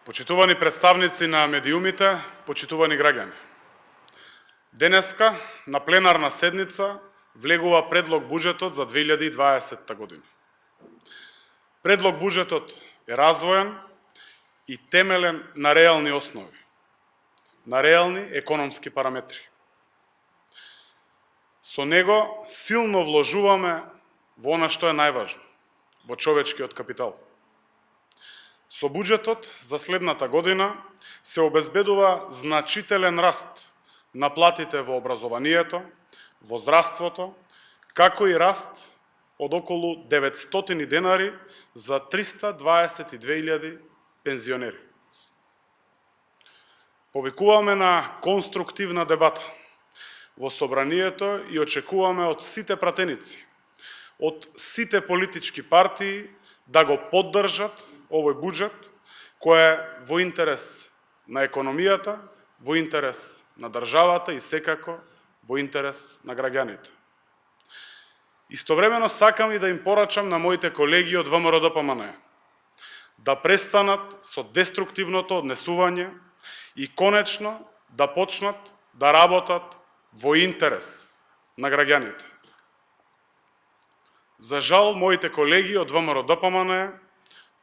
Почитувани представници на медиумите, почитувани граѓани. Денеска на пленарна седница влегува предлог буџетот за 2020 година. Предлог буџетот е развоен и темелен на реални основи, на реални економски параметри. Со него силно вложуваме во она што е најважно, во човечкиот капитал. Со буџетот за следната година се обезбедува значителен раст на платите во образованието, во здравството, како и раст од околу 900 денари за 322.000 пензионери. Повикуваме на конструктивна дебата во собранието и очекуваме од сите пратеници, од сите политички партии да го поддржат овој буџет кој е во интерес на економијата, во интерес на државата и секако во интерес на граѓаните. Истовремено сакам и да им порачам на моите колеги од ВМРО-ДПМНЕ да престанат со деструктивното однесување и конечно да почнат да работат во интерес на граѓаните. За жал, моите колеги од ВМРО-ДПМНЕ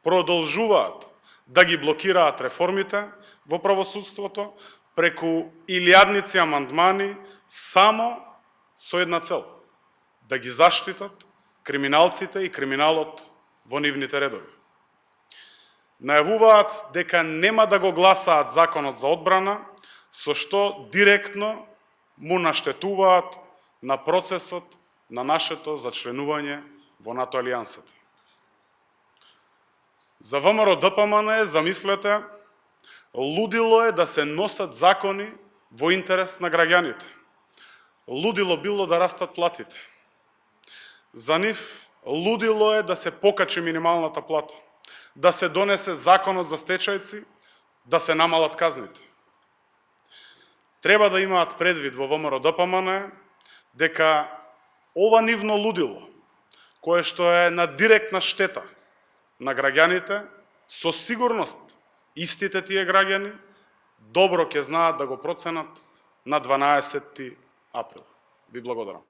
продолжуваат да ги блокираат реформите во правосудството преку илјадници амандмани само со една цел – да ги заштитат криминалците и криминалот во нивните редови. Најавуваат дека нема да го гласаат законот за одбрана, со што директно му наштетуваат на процесот на нашето зачленување во НАТО алијансата. За ВМРО-ДПМНЕ, замислете, лудило е да се носат закони во интерес на граѓаните. Лудило било да растат платите. За нив лудило е да се покачи минималната плата, да се донесе законот за стечајци, да се намалат казните. Треба да имаат предвид во ВМРО-ДПМНЕ дека ова нивно лудило, кое што е на директна штета на граѓаните, со сигурност истите тие граѓани добро ќе знаат да го проценат на 12 април. Ви благодарам.